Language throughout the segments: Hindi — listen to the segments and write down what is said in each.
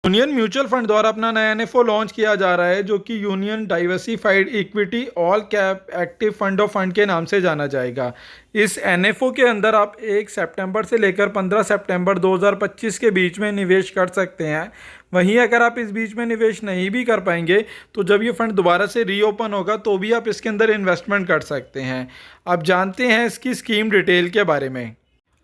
यूनियन म्यूचुअल फंड द्वारा अपना नया एनएफओ लॉन्च किया जा रहा है जो कि union diversified equity all cap active fund of fund के नाम से जाना जाएगा। इस एनएफओ के अंदर आप 1 सितंबर से लेकर 15 सितंबर 2025 के बीच में निवेश कर सकते हैं। वहीं अगर आप इस बीच में निवेश नहीं भी कर पाएंगे तो जब ये फंड दोबारा से रीओपन होगा तो भी आप इसके अंदर इन्वेस्टमेंट कर सकते हैं। आप जानते हैं इसकी स्कीम डिटेल के बारे में।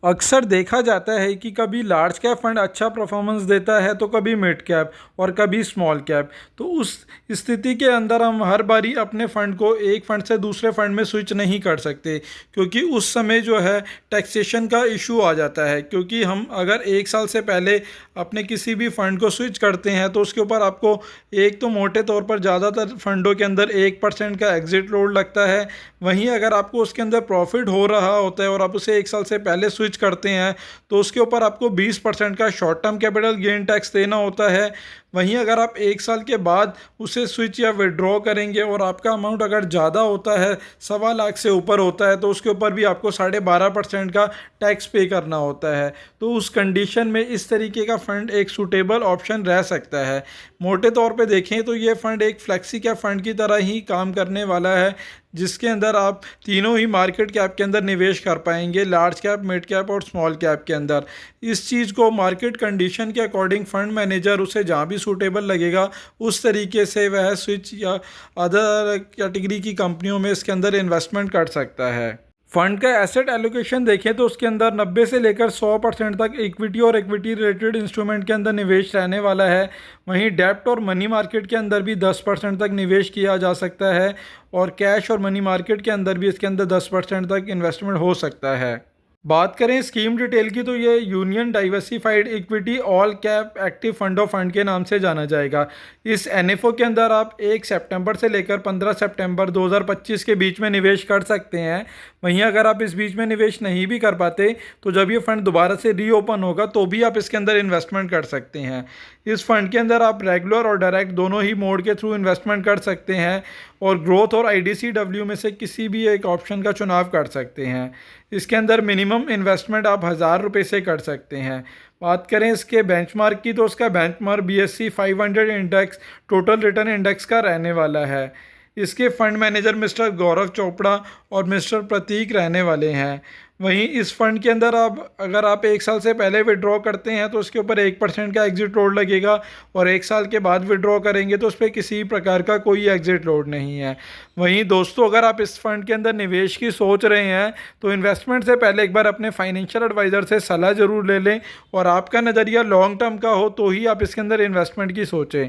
अक्सर देखा जाता है कि कभी लार्ज कैप फंड अच्छा परफॉर्मेंस देता है तो कभी मिड कैप और कभी स्मॉल कैप। तो उस स्थिति के अंदर हम हर बारी अपने फ़ंड को एक फ़ंड से दूसरे फ़ंड में स्विच नहीं कर सकते, क्योंकि उस समय जो है टैक्सेशन का इशू आ जाता है। क्योंकि हम अगर 1 साल से पहले अपने किसी भी फ़ंड को स्विच करते हैं तो उसके ऊपर आपको एक तो मोटे तौर पर ज़्यादातर फ़ंडों के अंदर 1% का एग्ज़िट लोड लगता है। वहीं अगर आपको उसके अंदर प्रॉफिट हो रहा होता है और आप उसे 1 साल से पहले स्विच करते हैं तो उसके ऊपर आपको 20% का short term capital gain tax देना होता है। वहीं अगर आप 1 साल के बाद उसे स्विच या विड्रॉ करेंगे और आपका अमाउंट अगर ज़्यादा होता है, 1.25 लाख से ऊपर होता है, तो उसके ऊपर भी आपको 12.5% का टैक्स पे करना होता है। तो उस कंडीशन में इस तरीके का फ़ंड एक सूटेबल ऑप्शन रह सकता है। मोटे तौर पे देखें तो ये फ़ंड एक फ्लेक्सी कैप फ़ंड की तरह ही काम करने वाला है, जिसके अंदर आप तीनों ही मार्केट कैप के अंदर निवेश कर पाएंगे, लार्ज कैप, मिड कैप और स्मॉल कैप के अंदर। इस चीज़ को मार्केट कंडीशन के अकॉर्डिंग फ़ंड मैनेजर उसे जहाँ भी सूटेबल लगेगा उस तरीके से वह स्विच या अदर कैटेगरी की कंपनियों में इसके अंदर इन्वेस्टमेंट कर सकता है। फंड का एसेट एलोकेशन देखें तो उसके अंदर 90 से लेकर 100% तक इक्विटी और इक्विटी रिलेटेड इंस्ट्रूमेंट के अंदर निवेश रहने वाला है। वहीं डेब्ट और मनी मार्केट के अंदर भी 10% तक निवेश किया जा सकता है और कैश और मनी मार्केट के अंदर भी इसके अंदर 10% तक इन्वेस्टमेंट हो सकता है। बात करें स्कीम डिटेल की तो ये union diversified equity all cap active fund of fund के नाम से जाना जाएगा। इस एनएफओ के अंदर आप 1 सितंबर से लेकर 15 सितंबर 2025 के बीच में निवेश कर सकते हैं। वहीं अगर आप इस बीच में निवेश नहीं भी कर पाते तो जब ये फ़ंड दोबारा से रीओपन होगा तो भी आप इसके अंदर इन्वेस्टमेंट कर सकते हैं। इस फंड के अंदर आप रेगुलर और डायरेक्ट दोनों ही मोड के थ्रू इन्वेस्टमेंट कर सकते हैं और ग्रोथ और आईडीसीडब्ल्यू में से किसी भी एक ऑप्शन का चुनाव कर सकते हैं। इसके अंदर मिनिमम इन्वेस्टमेंट आप 1000 रुपये से कर सकते हैं। बात करें इसके बेंचमार्क की तो उसका benchmark BSE 500 index total return index का रहने वाला है। इसके फंड मैनेजर मिस्टर गौरव चोपड़ा और मिस्टर प्रतीक रहने वाले हैं। वहीं इस फंड के अंदर अगर आप 1 साल से पहले विड्रॉ करते हैं तो उसके ऊपर 1% का एग्जिट लोड लगेगा और 1 साल के बाद विड्रॉ करेंगे तो उस पर किसी प्रकार का कोई एग्जिट लोड नहीं है। वहीं दोस्तों, अगर आप इस फंड के अंदर निवेश की सोच रहे हैं तो इन्वेस्टमेंट से पहले एक बार अपने फाइनेंशियल एडवाइज़र से सलाह ज़रूर ले लें और आपका नज़रिया लॉन्ग टर्म का हो तो ही आप इसके अंदर इन्वेस्टमेंट की सोचें।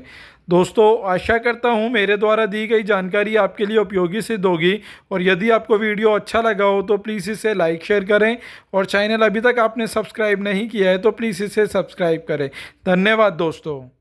दोस्तों, आशा करता हूँ मेरे द्वारा दी गई जानकारी आपके लिए उपयोगी सिद्ध होगी और यदि आपको वीडियो अच्छा लगा हो तो प्लीज़ इसे लाइक शेयर करें और चैनल अभी तक आपने सब्सक्राइब नहीं किया है तो प्लीज़ इसे सब्सक्राइब करें। धन्यवाद दोस्तों।